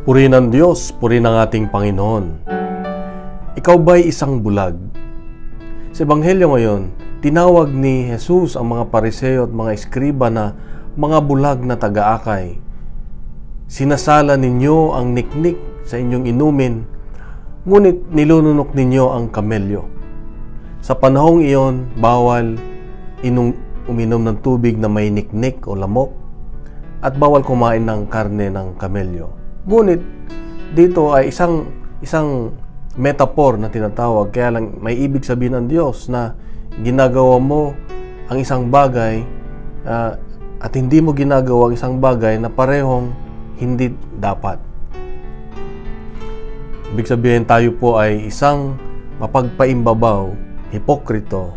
Puri ng Diyos, puri ng ating Panginoon. Ikaw ba'y isang bulag? Sa Ebanghelyo ngayon, tinawag ni Jesus ang mga Pariseo at mga Eskriba na mga bulag na taga-akay. Sinasala ninyo ang niknik sa inyong inumin, ngunit nilununok ninyo ang kamelyo. Sa panahong iyon, bawal uminom ng tubig na may niknik o lamok at bawal kumain ng karne ng kamelyo. Ngunit dito ay isang metaphor na tinatawag, kaya lang may ibig sabihin ng Diyos na ginagawa mo ang isang bagay at hindi mo ginagawa ang isang bagay na parehong hindi dapat. Ibig sabihin tayo po ay isang mapagpaimbabaw, hipokrito,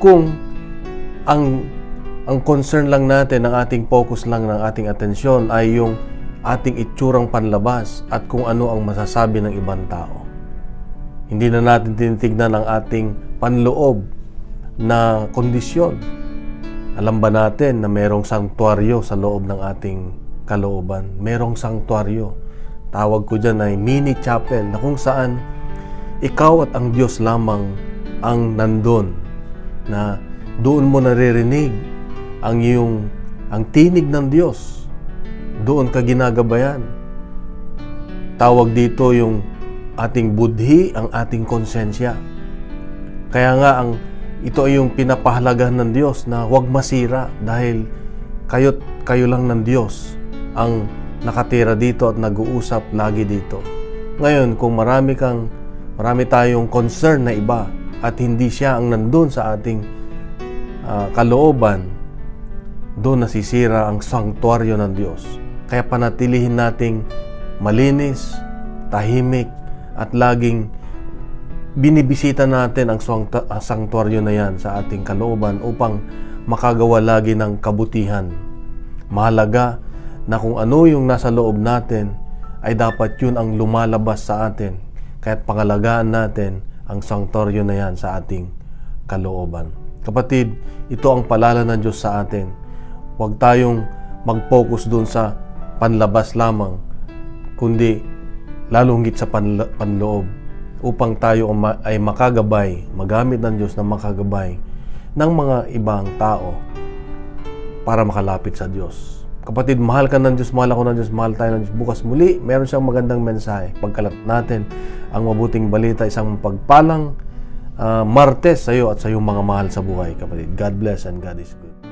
kung ang concern lang natin, ang ating focus lang ng ating atensyon ay yung ating itsurang panlabas at kung ano ang masasabi ng ibang tao. Hindi na natin tinitignan ang ating panloob na kondisyon. Alam ba natin na merong sanktuaryo sa loob ng ating kalooban? Merong sanktuaryo. Tawag ko dyan ay mini chapel na kung saan ikaw at ang Diyos lamang ang nandun, na doon mo naririnig ang tinig ng Diyos. Doon ka ginagabayan. Tawag dito yung ating budhi, ang ating konsensya. Kaya nga ito ay yung pinapahalagahan ng Diyos na huwag masira dahil kayo lang ng Diyos ang nakatira dito at nag-uusap lagi dito. Ngayon, kung marami tayong concern na iba at hindi siya ang nandun sa ating kalooban, doon nasisira ang sanktuaryo ng Diyos. Kaya panatilihin nating malinis, tahimik, at laging binibisita natin ang sanktuaryo na yan sa ating kalooban upang makagawa lagi ng kabutihan. Mahalaga na kung ano yung nasa loob natin ay dapat yun ang lumalabas sa atin. Kaya't pangalagaan natin ang sanktuaryo na yan sa ating kalooban. Kapatid, ito ang paalala ng Diyos sa atin. Huwag tayong mag-focus dun sa panlabas lamang, kundi lalong higit sa panloob upang tayo ay makagabay, magamit ng Diyos na makagabay ng mga ibang tao para makalapit sa Diyos. Kapatid, mahal ka ng Diyos, mahal ako ng Diyos, mahal tayo ng Diyos. Bukas muli, meron siyang magandang mensahe. Pagkalat natin ang mabuting balita, isang pagpalang Martes sa iyo at sa iyong mga mahal sa buhay, kapatid. God bless and God is good.